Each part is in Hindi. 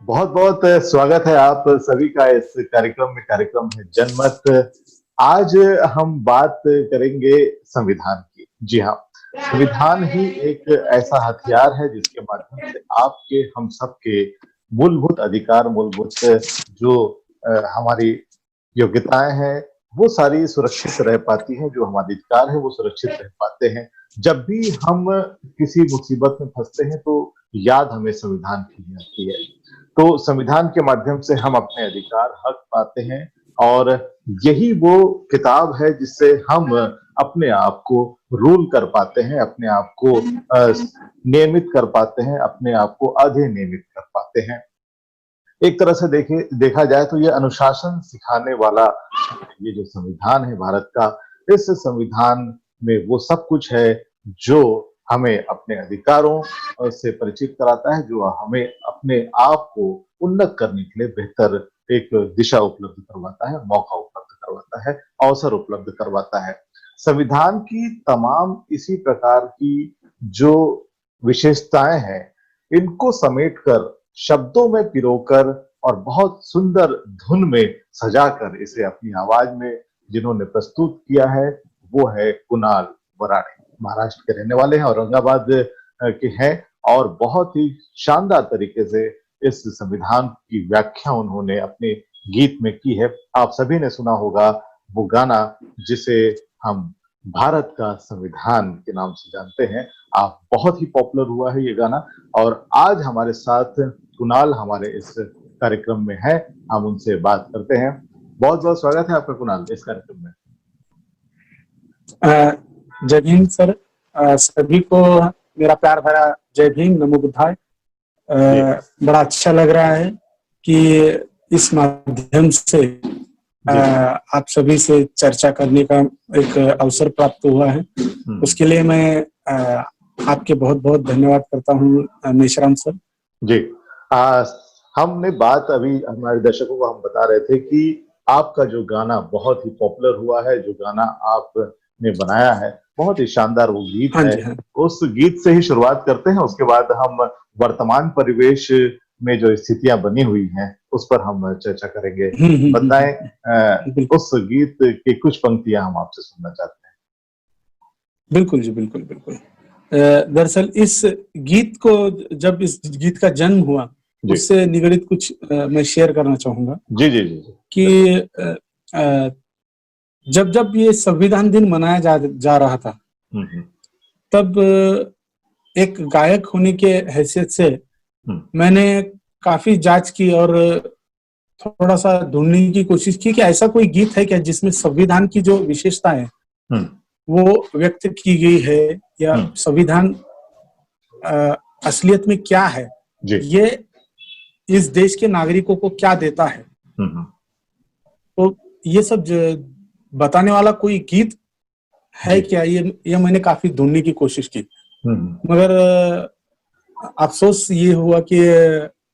बहुत बहुत स्वागत है आप सभी का इस कार्यक्रम है जनमत। आज हम बात करेंगे संविधान की। जी हाँ, संविधान ही एक ऐसा हथियार है जिसके माध्यम से आपके हम सबके मूलभूत अधिकार, मूलभूत जो हमारी योग्यताएं हैं वो सारी सुरक्षित रह पाती हैं। जो हमारे अधिकार है वो सुरक्षित रह पाते हैं। जब भी हम किसी मुसीबत में फंसते हैं तो याद हमें संविधान की ही आती है। तो संविधान के माध्यम से हम अपने अधिकार, हक पाते हैं और यही वो किताब है जिससे हम अपने आप को रूल कर पाते हैं, अपने आप को नियमित कर पाते हैं, अपने आप को अधिनियमित कर पाते हैं। एक तरह से देखा जाए तो ये अनुशासन सिखाने वाला ये जो संविधान है भारत का, इस संविधान में वो सब कुछ है जो हमें अपने अधिकारों से परिचित कराता है, जो हमें अपने आप को उन्नत करने के लिए बेहतर एक दिशा उपलब्ध करवाता है, मौका उपलब्ध करवाता है, अवसर उपलब्ध करवाता है। संविधान की तमाम इसी प्रकार की जो विशेषताएं हैं, इनको समेटकर शब्दों में पिरोकर और बहुत सुंदर धुन में सजाकर इसे अपनी आवाज में जिन्होंने प्रस्तुत किया है वो है कुणाल वराणे। महाराष्ट्र के रहने वाले हैं, औरंगाबाद के हैं और बहुत ही शानदार तरीके से इस संविधान की व्याख्या उन्होंने अपने गीत में की है। आप सभी ने सुना होगा वो गाना जिसे हम भारत का संविधान के नाम से जानते हैं। आप बहुत ही पॉपुलर हुआ है ये गाना और आज हमारे साथ कुणाल हमारे इस कार्यक्रम में है। हम उनसे बात करते हैं। बहुत बहुत स्वागत है आपका कुणाल इस कार्यक्रम में। जय भीम सर, सभी को मेरा प्यार भरा जय भीम, नमो बुद्धाय। बड़ा अच्छा लग रहा है कि इस माध्यम से आप सभी से चर्चा करने का एक अवसर प्राप्त हुआ है। उसके लिए मैं आपके बहुत बहुत धन्यवाद करता हूँ मेश्राम सर। जी, हमने बात अभी हमारे दर्शकों को हम बता रहे थे कि आपका जो गाना बहुत ही पॉपुलर हुआ है, जो गाना आपने बनाया है बहुत ही शानदार वो गीत है। हाँ। उस गीत से ही शुरुआत करते हैं, उसके बाद हम वर्तमान परिवेश में जो स्थितियां बनी हुई हैं उस पर हम चर्चा करेंगे। बताएं उस गीत की कुछ पंक्तियां हम आपसे सुनना चाहते हैं। बिल्कुल जी, बिल्कुल बिल्कुल। दरअसल इस गीत को जब इस गीत का जन्म हुआ उससे निगड़ित कुछ मैं शेयर करना चाहूंगा। जी जी जी कि जब जब ये संविधान दिन मनाया जा रहा था तब एक गायक होने के हैसियत से मैंने काफी जांच की और थोड़ा सा ढूंढने की कोशिश की कि ऐसा कोई गीत है क्या जिसमें संविधान की जो विशेषताएं वो व्यक्त की गई है या संविधान असलियत में क्या है, ये इस देश के नागरिकों को क्या देता है। तो ये सब बताने वाला कोई गीत है क्या, ये मैंने काफी ढूंढने की कोशिश की, मगर अफसोस ये हुआ कि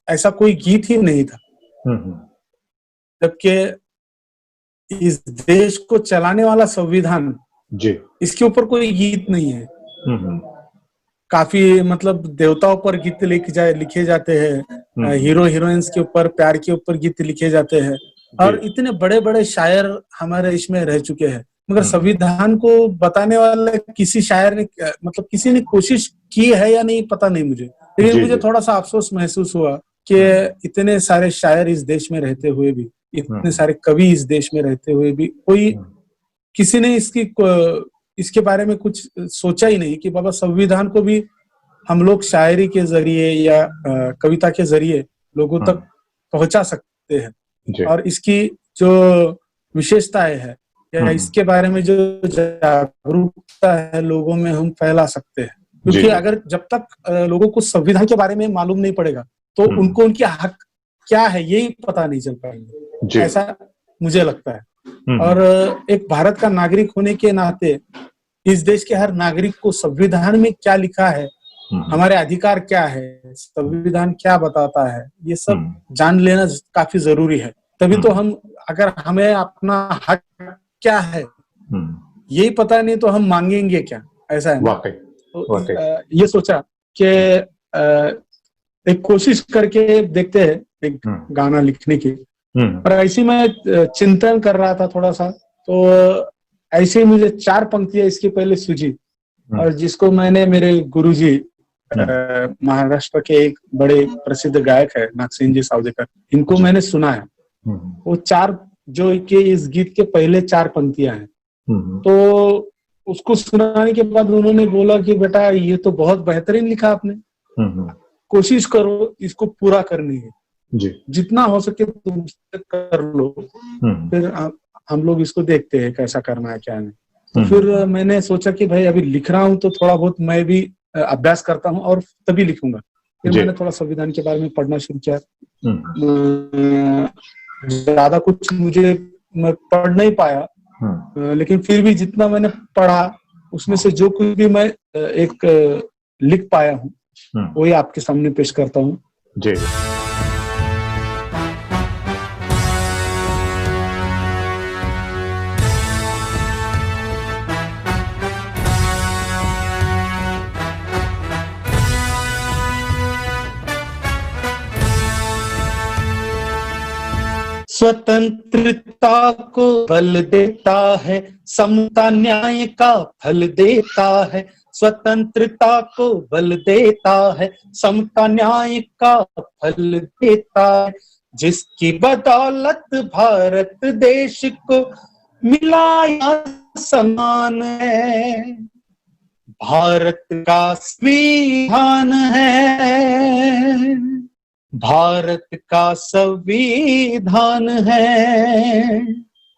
ऐसा कोई गीत ही नहीं था। जबकि इस देश को चलाने वाला संविधान जी, इसके ऊपर कोई गीत नहीं है। काफी मतलब देवताओं पर गीत लिखे जाते हैं, हीरो हीरोइंस के ऊपर, प्यार के ऊपर गीत लिखे जाते हैं और इतने बड़े बड़े शायर हमारे इसमें रह चुके हैं, मगर संविधान को बताने वाले किसी शायर ने मतलब किसी ने कोशिश की है या नहीं पता नहीं मुझे। लेकिन मुझे थोड़ा सा अफसोस महसूस हुआ कि इतने सारे शायर इस देश में रहते हुए भी, इतने सारे कवि इस देश में रहते हुए भी कोई किसी ने इसके बारे में कुछ सोचा ही नहीं कि बाबा संविधान को भी हम लोग शायरी के जरिए या कविता के जरिए लोगों तक पहुंचा सकते हैं और इसकी जो विशेषताएं है या इसके बारे में जो जागरूकता है लोगों में हम फैला सकते हैं। क्योंकि अगर जब तक लोगों को संविधान के बारे में मालूम नहीं पड़ेगा तो उनको उनके हक क्या है यही पता नहीं चल पाएंगे, ऐसा मुझे लगता है। और एक भारत का नागरिक होने के नाते इस देश के हर नागरिक को संविधान में क्या लिखा है, हमारे अधिकार क्या है, संविधान क्या बताता है, ये सब जान लेना काफी जरूरी है। तभी तो हम, अगर हमें अपना हक क्या है यही पता नहीं तो हम मांगेंगे क्या, ऐसा है ना। तो ये सोचा कि एक कोशिश करके देखते हैं एक गाना लिखने की। हम्म। और ऐसे मैं चिंतन कर रहा था थोड़ा सा, तो ऐसे ही मुझे 4 पंक्तियां इसके पहले सूझी, और जिसको मैंने मेरे गुरुजी महाराष्ट्र के एक बड़े प्रसिद्ध गायक है नागसेन जी सावदेकर, इनको मैंने सुनाया। वो 4 जो कि इस गीत के पहले 4 पंक्तियां हैं, तो उसको सुनाने के बाद उन्होंने बोला कि बेटा ये तो बहुत बेहतरीन लिखा आपने, कोशिश करो इसको पूरा करने की, जी। जितना हो सके तुम कर लो, फिर हम लोग इसको देखते हैं कैसा करना है क्या नहीं। तो फिर मैंने सोचा कि भाई अभी लिख रहा हूँ तो थोड़ा बहुत मैं भी अभ्यास करता हूँ और तभी लिखूंगा। फिर मैंने थोड़ा संविधान के बारे में पढ़ना शुरू किया। ज्यादा कुछ मुझे मैं पढ़ नहीं पाया, लेकिन फिर भी जितना मैंने पढ़ा उसमें से जो कुछ भी मैं एक लिख पाया हूँ वही आपके सामने पेश करता हूँ। जी। स्वतंत्रता को बल देता है, समता न्याय का फल देता है। स्वतंत्रता को बल देता है, समता न्याय का फल देता है। जिसकी बदौलत भारत देश को मिला यह सम्मान है, भारत का संविधान है, भारत का संविधान है,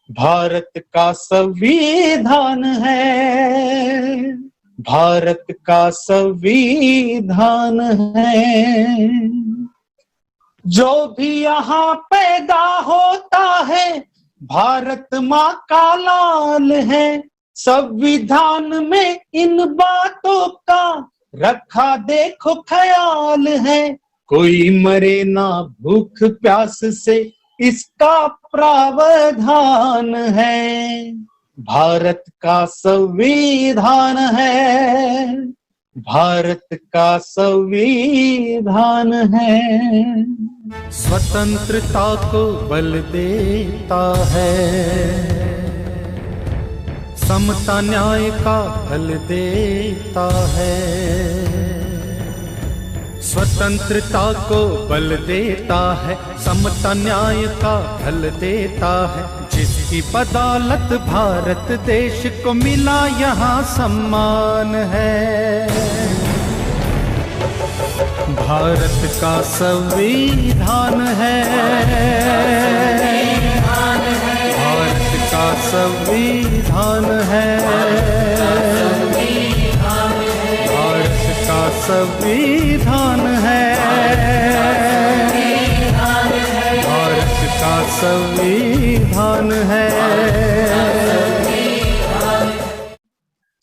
भारत का संविधान है, भारत का संविधान है। जो भी यहाँ पैदा होता है भारत माँ का लाल है। संविधान में इन बातों का रखा देखो ख्याल है। कोई मरे ना भूख प्यास से इसका प्रावधान है, भारत का संविधान है, भारत का संविधान है। स्वतंत्रता को बल देता है, समता न्याय का फल देता है। स्वतंत्रता को बल देता है, समता न्याय का फल देता है। जिसकी बदौलत भारत देश को मिला यहाँ सम्मान है, भारत का संविधान है, भारत का संविधान है, भारत का संविधान है, भारत का संविधान है।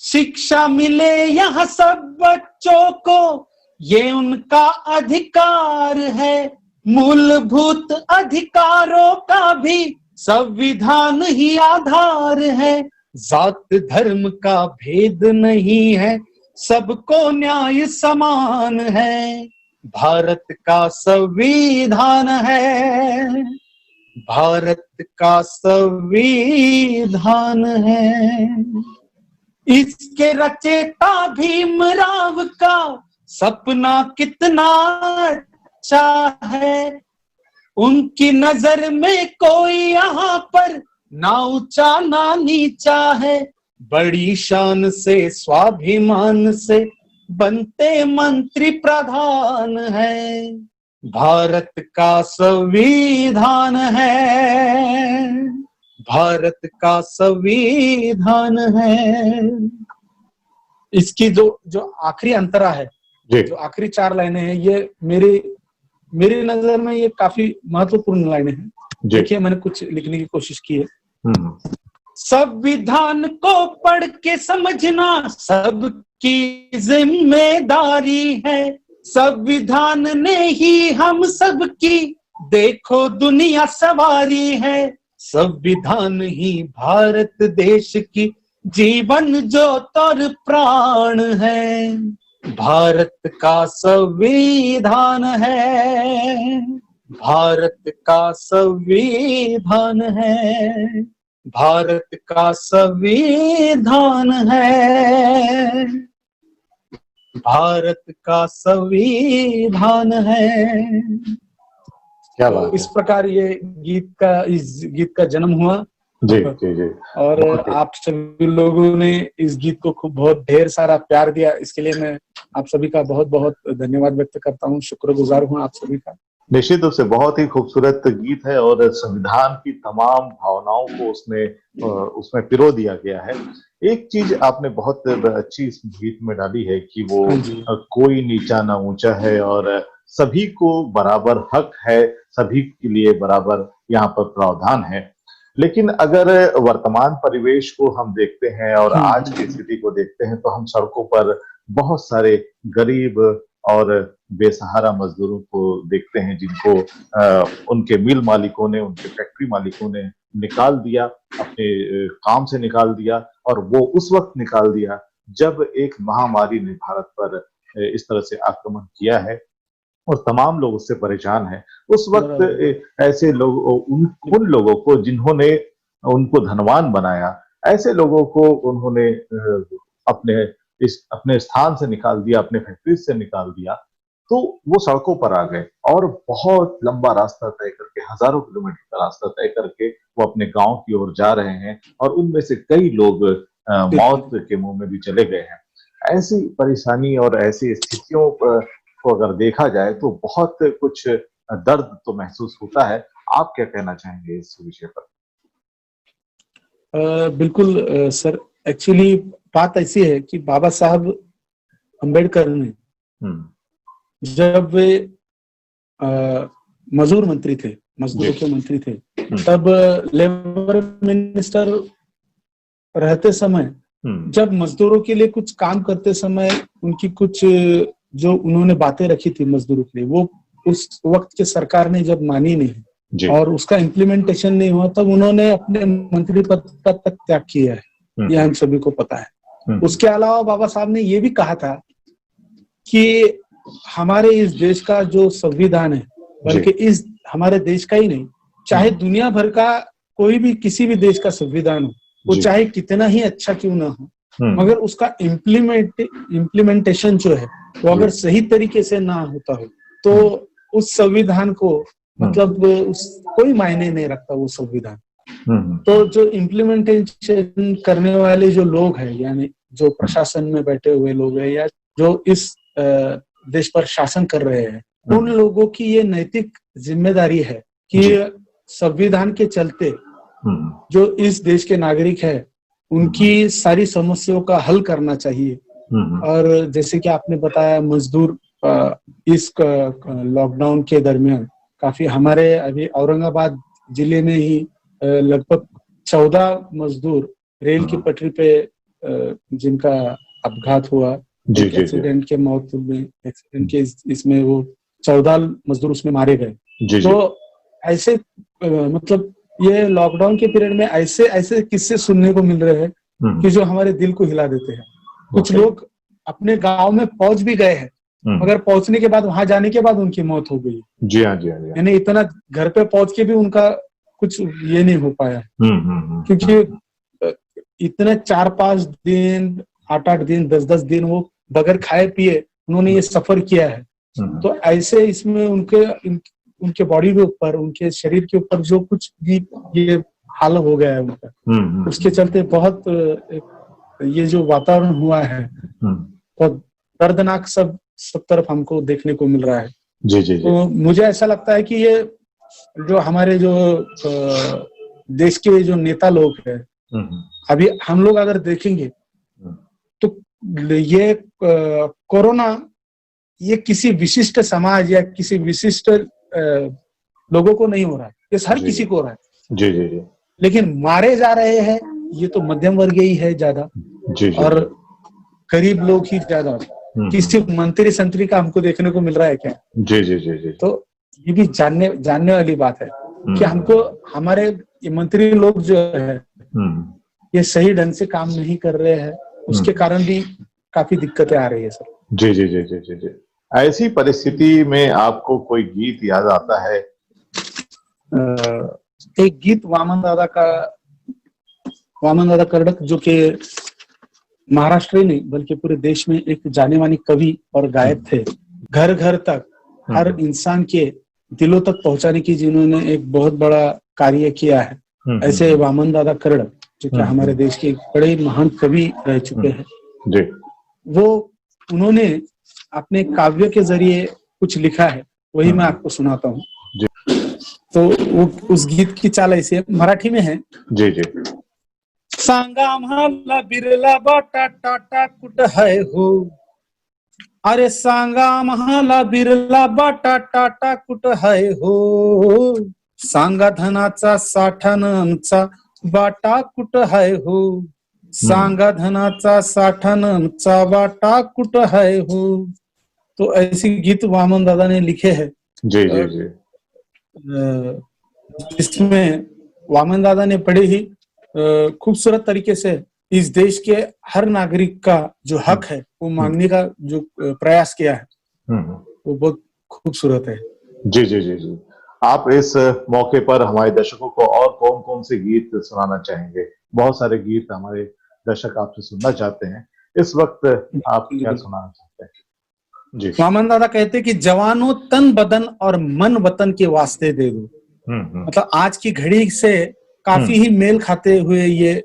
शिक्षा मिले यहाँ सब बच्चों को, ये उनका अधिकार है। मूलभूत अधिकारों का भी संविधान ही आधार है। जात धर्म का भेद नहीं है, सबको न्याय समान है। भारत का संविधान है, भारत का संविधान है। इसके रचेता भीमराव का सपना कितना अच्छा है। उनकी नजर में कोई यहाँ पर ना ऊंचा ना नीचा है। बड़ी शान से स्वाभिमान से बनते मंत्री प्रधान है। भारत का संविधान है, भारत का संविधान है। इसकी जो आखिरी अंतरा है, जो आखिरी 4 लाइनें हैं, ये मेरी नजर में ये काफी महत्वपूर्ण लाइनें हैं। देखिए मैंने कुछ लिखने की कोशिश की है। संविधान को पढ़ के समझना सबकी जिम्मेदारी है। संविधान ने ही हम सबकी देखो दुनिया सवारी है। संविधान ही भारत देश की जीवन ज्योत और प्राण है। भारत का संविधान है, भारत का संविधान है, भारत का संविधान है, भारत का संविधान है। क्या तो बात इस है। प्रकार इस गीत का जन्म हुआ। जी जी जी। और बहुत ही- आप सभी लोगों ने इस गीत को खूब बहुत ढेर सारा प्यार दिया, इसके लिए मैं आप सभी का बहुत बहुत धन्यवाद व्यक्त करता हूँ, शुक्रगुजार हूँ आप सभी का। निश्चित रूप से बहुत ही खूबसूरत गीत है और संविधान की तमाम भावनाओं को उसमें पिरो दिया गया है। एक चीज आपने बहुत अच्छी इस गीत में डाली है कि वो हाँ जी, कोई नीचा ना ऊंचा है और सभी को बराबर हक है, सभी के लिए बराबर यहाँ पर प्रावधान है। लेकिन अगर वर्तमान परिवेश को हम देखते हैं और आज की स्थिति को देखते हैं तो हम सड़कों पर बहुत सारे गरीब और बेसहारा मजदूरों को देखते हैं जिनको उनके मिल मालिकों ने, उनके फैक्ट्री मालिकों ने निकाल दिया, अपने काम से निकाल दिया। और वो उस वक्त निकाल दिया जब एक महामारी ने भारत पर इस तरह से आक्रमण किया है और तमाम लोग उससे परेशान हैं। उस वक्त ऐसे लोग उन लोगों को जिन्होंने उनको धनवान बनाया, ऐसे लोगों को उन्होंने अपने अपने स्थान से निकाल दिया, अपने फैक्ट्री से निकाल दिया। तो वो सड़कों पर आ गए और बहुत लंबा रास्ता तय करके, हजारों किलोमीटर का रास्ता तय करके वो अपने गांव की ओर जा रहे हैं और उनमें से कई लोग मौत के मुंह में भी चले गए हैं। ऐसी परेशानी और ऐसी स्थितियों को अगर देखा जाए तो बहुत कुछ दर्द तो महसूस होता है। आप क्या कहना चाहेंगे इस विषय पर? बिल्कुल सर, एक्चुअली बात ऐसी है कि बाबा साहब अम्बेडकर ने जब वे मजदूर मंत्री थे, मजदूरों के मंत्री थे, तब लेबर मिनिस्टर रहते समय जब मजदूरों के लिए कुछ काम करते समय उनकी कुछ जो उन्होंने बातें रखी थी मजदूरों के लिए, वो उस वक्त के सरकार ने जब मानी नहीं और उसका इम्प्लीमेंटेशन नहीं हुआ, तब उन्होंने अपने मंत्री पद का तक त्याग किया है, ये हम सभी को पता है। उसके अलावा बाबा साहब ने ये भी कहा था कि हमारे इस देश का जो संविधान है, बल्कि इस हमारे देश का ही नहीं, चाहे दुनिया भर का कोई भी किसी भी देश का संविधान हो, वो चाहे कितना ही अच्छा क्यों ना हो, मगर उसका इम्प्लीमेंटेशन जो है वो अगर सही तरीके से ना होता हो तो उस संविधान को मतलब कोई मायने नहीं रखता वो संविधान। तो जो इम्प्लीमेंटेशन करने वाले जो लोग हैं, यानी जो प्रशासन में बैठे हुए लोग हैं या जो इस देश पर शासन कर रहे हैं, उन लोगों की ये नैतिक जिम्मेदारी है कि संविधान के चलते जो इस देश के नागरिक है उनकी सारी समस्याओं का हल करना चाहिए। और जैसे कि आपने बताया, मजदूर इस लॉकडाउन के दरमियान काफी, हमारे अभी औरंगाबाद जिले में ही लगभग 14 मजदूर रेल की पटरी पे जिनका अपघात हुआ, एक्सीडेंट के मौत में, एक्सीडेंट के इसमें वो 14 मजदूर उसमें मारे गए। तो ऐसे मतलब ये लॉकडाउन के पीरियड में ऐसे ऐसे किस्से सुनने को मिल रहे हैं कि जो हमारे दिल को हिला देते हैं। कुछ लोग अपने गांव में पहुंच भी गए हैं, मगर पहुंचने के बाद, वहां जाने के बाद उनकी मौत हो गई। जी हाँ, जी हाँ, यानी इतना घर पे पहुंच के भी उनका कुछ ये नहीं हो पाया, क्योंकि इतने 4-5 दिन, 8-8 दिन, 10-10 दिन वो बगैर खाए पिए उन्होंने ये सफर किया है। तो ऐसे इसमें उनके बॉडी के ऊपर, उनके शरीर के ऊपर जो कुछ भी ये हाल हो गया है उनका, उसके चलते बहुत ये जो वातावरण हुआ है बहुत दर्दनाक सब तरफ हमको देखने को मिल रहा है। जी। तो मुझे ऐसा लगता है कि ये जो हमारे जो देश के जो नेता लोग हैं, अभी हम लोग अगर देखेंगे तो ये कोरोना ये किसी विशिष्ट समाज या किसी विशिष्ट लोगों को नहीं हो रहा है, ये हर किसी को हो रहा है। जी। लेकिन मारे जा रहे हैं ये तो मध्यम वर्ग ही है ज्यादा, और गरीब लोग ही ज्यादा। किसी मंत्री संतरी का हमको देखने को मिल रहा है क्या? जी। तो ये भी जानने वाली बात है कि हमको हमारे मंत्री लोग जो है ये सही ढंग से काम नहीं कर रहे हैं, उसके कारण भी काफी दिक्कतें आ रही है सर। जी। ऐसी परिस्थिति में आपको कोई गीत याद आता है एक गीत वामन दादा कर्डक जो कि महाराष्ट्र ही नहीं बल्कि पूरे देश में एक जाने माने कवि और गायक थे, घर घर तक हर इंसान के दिलों तक पहुंचाने की जिन्होंने एक बहुत बड़ा कार्य किया है। ऐसे वामन दादा कर्डक जो कि हमारे देश के एक बड़े महान कवि रह चुके हैं जी। वो उन्होंने अपने काव्य के जरिए कुछ लिखा है, वही मैं आपको सुनाता हूँ। तो वो उस गीत की चाल ऐसे मराठी में है। जी जी। सांगा मला बिरला बाटा टाटा कुठ है हो, अरे सांगा मला बिरला बाटा टाटा कुठ है हो, सांगा धनाचा साठा न आमचा बाटा कुठ है हो, सांगा धनाचा साठा न आमचा बाटा कुठ है हो। तो ऐसी गीत वामन दादा ने लिखे हैं। जी जी जी। जिसमें वामन दादा ने बड़े ही खूबसूरत तरीके से इस देश के हर नागरिक का जो हक है वो मांगने का जो प्रयास किया है वो बहुत खूबसूरत है। जी जी जी जी। आप इस मौके पर हमारे दर्शकों को और कौन कौन से गीत सुनाना चाहेंगे? बहुत सारे गीत हमारे दर्शक आपसे सुनना चाहते हैं, इस वक्त आप क्या सुनाना चाहते हैं? जी। वामन दादा कहते कि जवानों तन बदन और मन वतन के वास्ते दे दो। मतलब आज की घड़ी से काफी ही मेल खाते हुए ये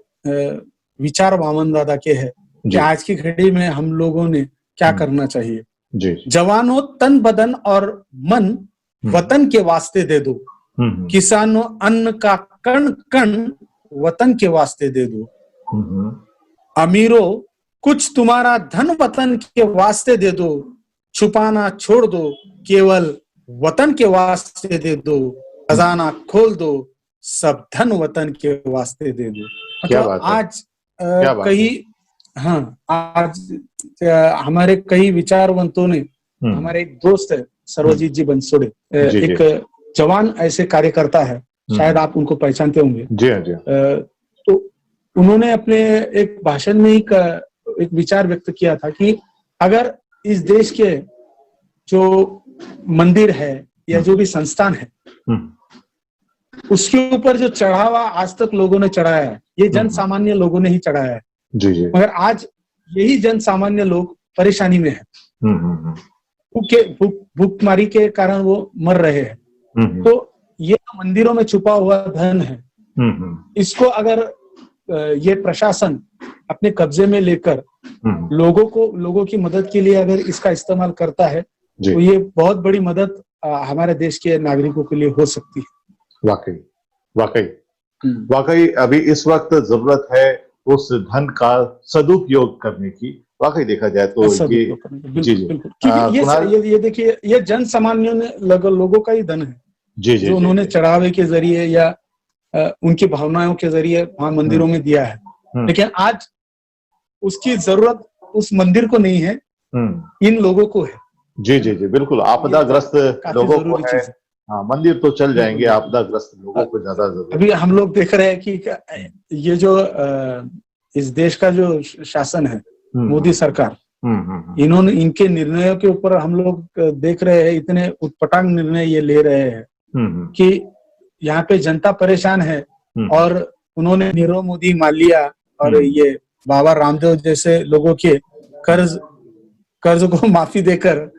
विचार वामन दादा के है कि आज की घड़ी में हम लोगों ने क्या करना चाहिए। जी। जवानों तन बदन और मन वतन के वास्ते दे दो, किसानों अन्न का कण कण वतन के वास्ते दे दो, अमीरों कुछ तुम्हारा धन वतन के वास्ते दे दो, छुपाना छोड़ दो केवल वतन के वास्ते दे दो, खजाना खोल दो सब धन वतन के वास्ते दे दो। मतलब आज आज हमारे कई विचारवंतों ने, हमारे एक दोस्त है सर्वजीत जी बंसोड़े, एक जवान ऐसे कार्यकर्ता है, शायद आप उनको पहचानते होंगे। जी हाँ जी। तो उन्होंने अपने एक भाषण में एक विचार व्यक्त किया था कि अगर इस देश के जो मंदिर है या जो भी संस्थान है उसके ऊपर जो चढ़ावा आज तक लोगों ने चढ़ाया है, ये जन सामान्य लोगों ने ही चढ़ाया है। जी जी। मगर आज यही जन सामान्य लोग परेशानी में है, भूखमारी के कारण वो मर रहे हैं। तो ये मंदिरों में छुपा हुआ धन है, इसको अगर ये प्रशासन अपने कब्जे में लेकर लोगों की मदद के लिए अगर इसका इस्तेमाल करता है तो ये बहुत बड़ी मदद हमारे देश के नागरिकों के लिए हो सकती है। वाकई वाकई वाकई अभी इस वक्त जरूरत है उस धन का सदुपयोग करने की। वाकई देखा जाए तो ये जी जी ये देखिए ये जन सामान्यों ने लोगों का ही धन है जी जी, जो उन्होंने चढ़ावे के जरिए या उनकी भावनाओं के जरिए वहां मंदिरों में दिया है। लेकिन आज उसकी जरूरत उस मंदिर को नहीं है, इन लोगों को है। जी जी जी बिल्कुल, आपदाग्रस्त लोगों को है। हाँ, मंदिर तो चल जाएंगे, आपदाग्रस्त लोगों को ज्यादा जरूरत। अभी हम लोग देख रहे हैं कि ये जो इस देश का जो शासन है, मोदी सरकार, इन्होंने इनके निर्णयों के ऊपर हम लोग देख रहे हैं, इतने उटपटांग निर्णय ये ले रहे हैं कि यहाँ पे जनता परेशान है। और उन्होंने नीरव मोदी, माल्या और ये बाबा रामदेव जैसे लोगों के कर्ज को माफी देकर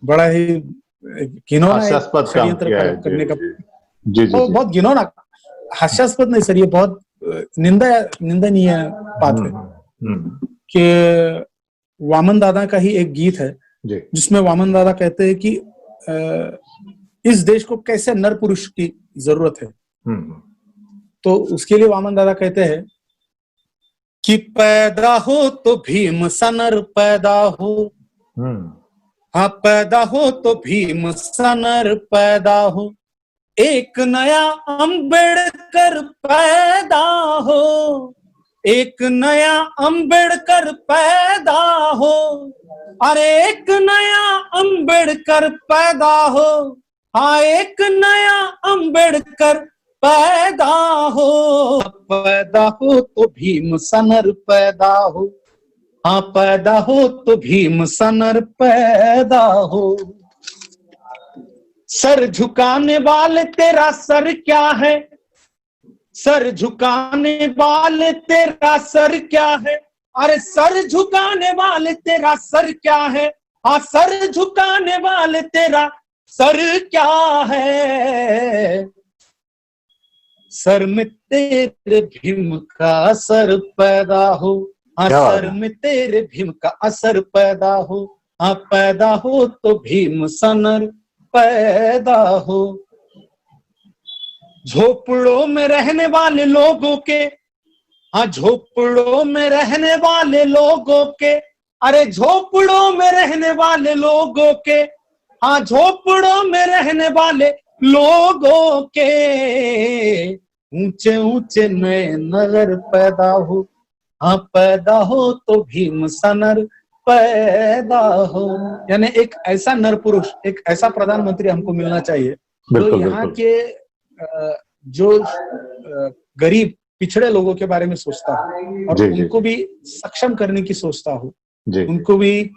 बड़ा ही घिनौना षड्यंत्र करने का बहुत घिनौना, हास्यास्पद नहीं सर, ये बहुत निंदनीय बात है कि वामन दादा का ही एक गीत है जिसमें वामन दादा कहते हैं कि इस देश को कैसे नर पुरुष की जरूरत है। तो उसके लिए वामन दादा कहते हैं कि पैदा हो तो भीम सा नर पैदा हो, हाँ पैदा हो तो भीम सा नर पैदा हो, एक नया अंबेडकर पैदा हो, एक नया अंबेडकर पैदा हो, अरे एक नया अंबेडकर पैदा हो, हाँ एक नया अंबेडकर पैदा हो, पैदा हो तो भीम सा नर पैदा हो, हाँ पैदा हो तो भीम सा नर पैदा हो। सर झुकाने वाले तेरा सर क्या है, सर झुकाने वाले तेरा सर क्या है, अरे सर झुकाने वाले तेरा सर क्या है, हाँ सर झुकाने वाले तेरा सर क्या है, सर में तेरे भीम का असर पैदा हो, हाँ सर में तेरे भीम का असर पैदा हो, हाँ पैदा हो तो भीम सनर पैदा हो। झोपड़ों में रहने वाले लोगों के, हाँ झोपड़ों में रहने वाले लोगों के, अरे झोपड़ों में रहने वाले लोगों के, हाँ झोपड़ों में रहने वाले लोगों के ऊंचे ऊंचे नए नगर पैदा हो, हाँ पैदा हो तो भीम सनर पैदा हो। यानी एक ऐसा नर पुरुष, एक ऐसा प्रधानमंत्री हमको मिलना चाहिए जो यहाँ के जो गरीब पिछड़े लोगों के बारे में सोचता हो और उनको भी सक्षम करने की सोचता हो, उनको भी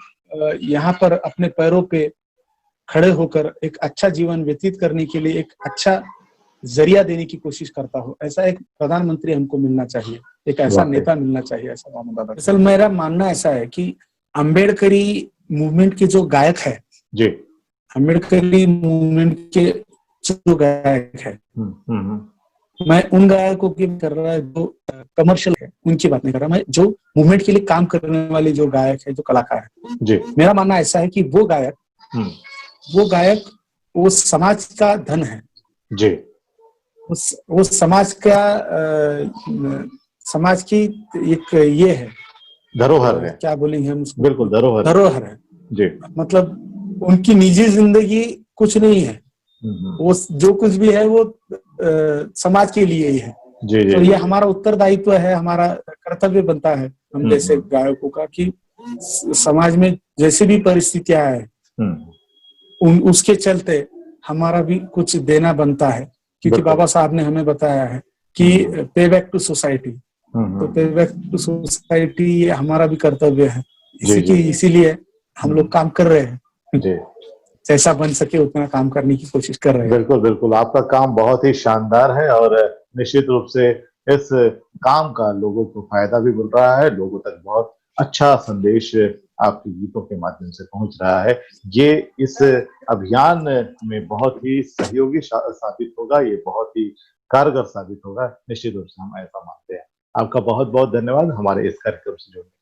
यहाँ पर अपने पैरों पे खड़े होकर एक अच्छा जीवन व्यतीत करने के लिए एक अच्छा जरिया देने की कोशिश करता हो। ऐसा एक प्रधानमंत्री हमको मिलना चाहिए, एक ऐसा नेता मिलना चाहिए, ऐसा मामू दादा। असल मेरा मानना ऐसा है कि अम्बेडकरी मूवमेंट के जो गायक है जी, अम्बेडकरी मूवमेंट के जो गायक है, मैं उन गायकों की कर रहा है जो कमर्शियल है, उनकी बात नहीं कर रहा, मैं जो मूवमेंट के लिए काम करने वाले जो गायक है, जो कलाकार है जी, मेरा मानना ऐसा है कि वो गायक वो समाज का धन है जी, वो समाज का समाज की एक ये है, धरोहर है, क्या बोलेंगे हम उसको, बिल्कुल धरोहर है जी। मतलब उनकी निजी जिंदगी कुछ नहीं है, वो जो कुछ भी है वो समाज के लिए ही है जी, तो ये हमारा उत्तरदायित्व है, हमारा कर्तव्य बनता है हम जैसे गायकों का कि समाज में जैसे भी परिस्थितियां है उसके चलते हमारा भी कुछ देना बनता है, क्योंकि बाबा साहब ने हमें बताया है कि पे बैक टू सोसाइटी, तो पे बैक टू सोसाइटी ये हमारा भी कर्तव्य है, इसीलिए हम लोग काम कर रहे हैं जी। जैसा बन सके उतना काम करने की कोशिश कर रहे हैं। बिल्कुल बिल्कुल, आपका काम बहुत ही शानदार है और निश्चित रूप से इस काम का लोगों को फायदा भी मिल रहा है, लोगों तक बहुत अच्छा संदेश आपके गीतों के माध्यम से पहुंच रहा है। ये इस अभियान में बहुत ही सहयोगी साबित होगा, ये बहुत ही कारगर साबित होगा, निश्चित रूप से हम ऐसा मानते हैं। आपका बहुत बहुत धन्यवाद हमारे इस कार्यक्रम से जुड़ने।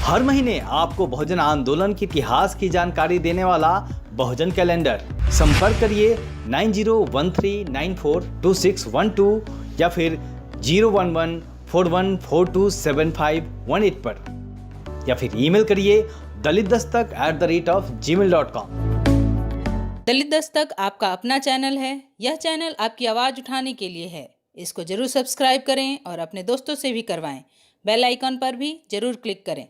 हर महीने आपको बहुजन आंदोलन के इतिहास की जानकारी देने वाला बहुजन कैलेंडर। संपर्क करिए 9013942612 या फिर 01141427518 पर, या फिर ईमेल करिए dalitdastak@gmail.com। दलित दस्तक आपका अपना चैनल है, यह चैनल आपकी आवाज उठाने के लिए है। इसको जरूर सब्सक्राइब करें और अपने दोस्तों से भी करवाएं। बेल आइकन पर भी जरूर क्लिक करें।